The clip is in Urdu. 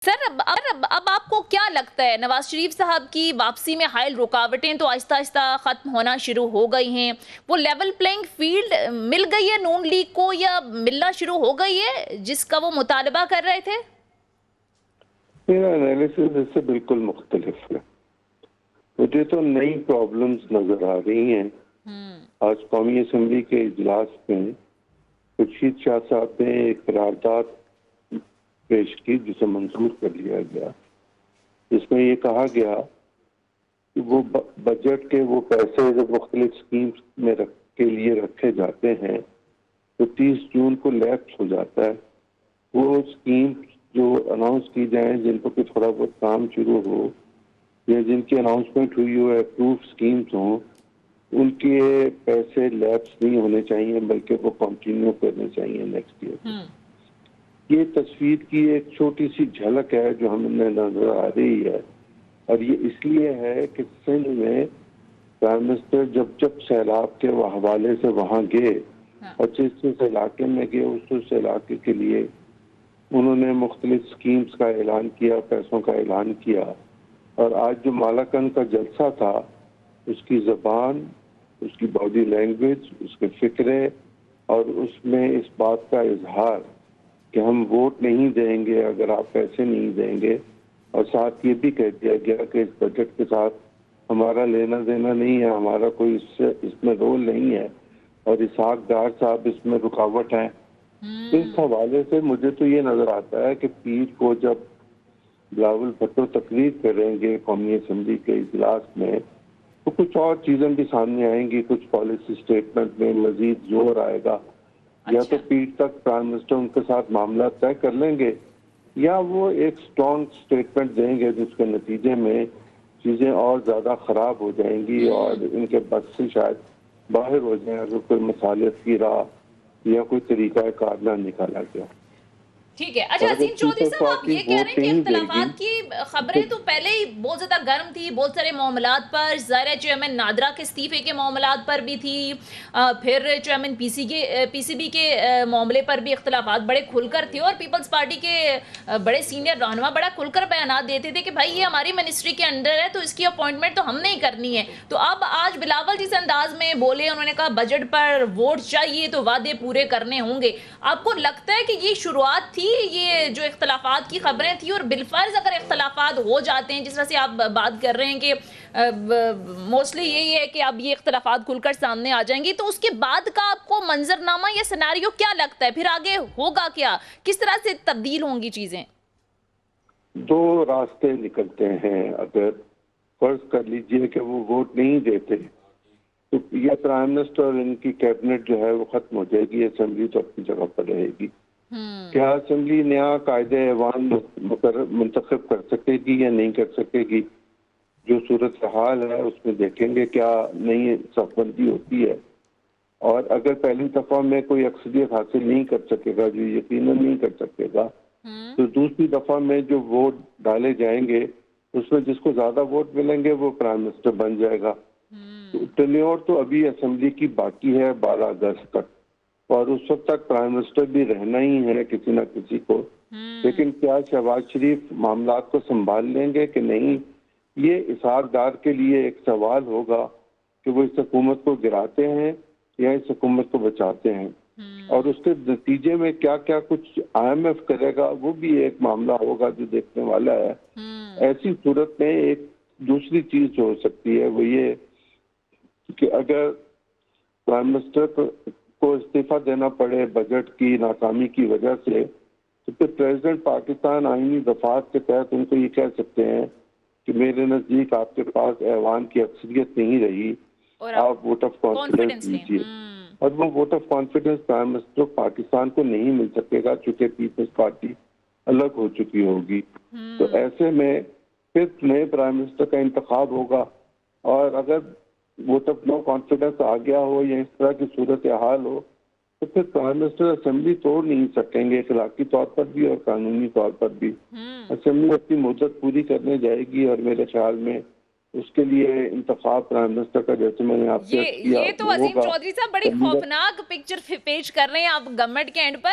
سر اب آپ کو کیا لگتا ہے نواز شریف صاحب کی واپسی میں حائل رکاوٹیں تو آہستہ آہستہ ختم ہونا شروع ہو گئی ہیں، وہ لیول پلینگ فیلڈ مل گئی ہے نون لیگ کو یا ملنا شروع ہو گئی ہے جس کا وہ مطالبہ کر رہے تھے؟ میرا انالیسس اس سے بالکل مختلف ہے. مجھے تو نئی پرابلمز نظر آ رہی ہیں. آج قومی اسمبلی کے اجلاس میں خورشید شاہ صاحب نے ایک قرارداد پیش کی جسے منظور کر لیا گیا، جس میں یہ کہا گیا کہ وہ بجٹ کے وہ پیسے جو مختلف اسکیمز میں کے لیے رکھے جاتے ہیں تو 30 جون کو لیپس ہو جاتا ہے. وہ اسکیم جو اناؤنس کی جائیں جن کو کہ تھوڑا بہت کام شروع ہو یا جن کی اناؤنسمنٹ ہوئی ہو اپروو اسکیمز ہوں، ان کے پیسے لیپس نہیں ہونے چاہیے بلکہ وہ کنٹینیو کرنے چاہیے نیکسٹ ایئر. یہ تصویر کی ایک چھوٹی سی جھلک ہے جو ہمیں نظر آ رہی ہے، اور یہ اس لیے ہے کہ سندھ میں پرائم منسٹر جب سیلاب کے حوالے سے وہاں گئے اور جس علاقے میں گئے اس علاقے کے لیے انہوں نے مختلف اسکیمز کا اعلان کیا، پیسوں کا اعلان کیا. اور آج جو مالاکنڈ کا جلسہ تھا، اس کی زبان، اس کی باڈی لینگویج، اس کے فکرے اور اس میں اس بات کا اظہار کہ ہم ووٹ نہیں دیں گے اگر آپ پیسے نہیں دیں گے، اور ساتھ یہ بھی کہہ دیا گیا کہ اس بجٹ کے ساتھ ہمارا لینا دینا نہیں ہے، ہمارا کوئی اس میں رول نہیں ہے، اور اسحاق ڈار صاحب اس میں رکاوٹ ہیں. اس حوالے سے مجھے تو یہ نظر آتا ہے کہ پیر کو جب بلاول بھٹو تقریر کریں گے قومی اسمبلی کے اجلاس میں تو کچھ اور چیزیں بھی سامنے آئیں گی، کچھ پالیسی سٹیٹمنٹ میں مزید زور آئے گا. یا تو پیر تک پرائم منسٹر ان کے ساتھ معاملہ طے کر لیں گے یا وہ ایک سٹرونگ سٹیٹمنٹ دیں گے جس کے نتیجے میں چیزیں اور زیادہ خراب ہو جائیں گی اور ان کے بس سے شاید باہر ہو جائیں اگر کوئی مصالحت کی راہ یا کوئی طریقہ کار نہ نکالا گیا. ٹھیک ہے. اچھا عظیم چودھری صاحب، آپ یہ کہہ رہے ہیں کہ اختلافات کی خبریں تو پہلے ہی بہت زیادہ گرم تھی، بہت سارے معاملات پر، ظاہر چیئرمین نادرا کے استعفے کے معاملات پر بھی تھی، پھر چیئرمین پی سی بی کے معاملے پر بھی اختلافات بڑے کھل کر تھے، اور پیپلز پارٹی کے بڑے سینئر رہنما بڑا کھل کر بیانات دیتے تھے کہ بھائی یہ ہماری منسٹری کے انڈر ہے تو اس کی اپوائنٹمنٹ تو ہم نہیں کرنی ہے. تو اب آج بلاول جس انداز میں بولے، انہوں نے کہا بجٹ پر ووٹ چاہیے تو وعدے پورے کرنے ہوں گے. آپ کو لگتا ہے کہ یہ شروعات تھی یہ جو اختلافات کی خبریں تھی، اور بالفرض اگر اختلافات ہو جاتے ہیں جس طرح سے آپ بات کر رہے ہیں کہ موسٹلی یہی ہے کہ اب یہ اختلافات کھل کر سامنے آ جائیں گی، تو اس کے بعد کا آپ کو منظرنامہ یا سیناریو کیا لگتا ہے؟ پھر آگے ہوگا کیا؟ کس طرح سے تبدیل ہوں گی چیزیں؟ دو راستے نکلتے ہیں. اگر فرض کر لیجئے کہ وہ ووٹ نہیں دیتے تو یہ پرائم منسٹر اور ان کی کیبنٹ جو ہے وہ ختم ہو جائے گی، اسمبلی تو اپنی جگہ پر رہے گی. کیا اسمبلی نیا قائد ایوان منتخب کر سکے گی یا نہیں کر سکے گی؟ جو صورتحال ہے اس میں دیکھیں گے کیا نئی صف بندی ہوتی ہے، اور اگر پہلی دفعہ میں کوئی اکثریت حاصل نہیں کر سکے گا، جو یقیناً نہیں کر سکے گا، تو دوسری دفعہ میں جو ووٹ ڈالے جائیں گے اس میں جس کو زیادہ ووٹ ملیں گے وہ پرائم منسٹر بن جائے گا. ٹینیور تو ابھی اسمبلی کی باقی ہے 12 اگست تک، اور اس وقت تک پرائم منسٹر بھی رہنا ہی ہے کسی نہ کسی کو. لیکن کیا شہباز شریف معاملات کو سنبھال لیں گے کہ نہیں، یہ اسحاق ڈار کے لیے ایک سوال ہوگا کہ وہ اس حکومت کو گراتے ہیں یا اس حکومت کو بچاتے ہیں. اور اس کے نتیجے میں کیا کیا کچھ IMF کرے گا وہ بھی ایک معاملہ ہوگا جو دیکھنے والا ہے. ایسی صورت میں ایک دوسری چیز جو ہو سکتی ہے وہ یہ کہ اگر پرائم منسٹر کو استعفیٰ دینا پڑے بجٹ کی ناکامی کی وجہ سے، تو پھر پریزیڈنٹ پاکستان آئینی دفعات کے تحت ان کو یہ کہہ سکتے ہیں کہ میرے نزدیک آپ کے پاس ایوان کی اکثریت نہیں رہی، آپ ووٹ آف کانفیڈنس دیجیے. اور وہ vote of confidence prime minister Pakistan کو نہیں مل سکے گا چونکہ پیپلز پارٹی الگ ہو چکی ہوگی. تو ایسے میں پھر نئے پرائم منسٹر کا انتخاب ہوگا، اور اگر ووٹ آف نو کانفیڈنس آ گیا ہو یا اس طرح کی صورتحال ہو تو پھر پرائم منسٹر اسمبلی توڑ نہیں سکیں گے، اخلاقی طور پر بھی اور قانونی طور پر بھی. اسمبلی اپنی مدت پوری کرنے جائے گی، اور میرے خیال میں اس کے لیے انتخاب پرائم منسٹر کا جیسے میں نے آپ سے کیا یہ تو عظیم چودھری صاحب بڑی خوفناک پکچر پیش کر رہے ہیں آپ گورنمنٹ کے اینڈ پر.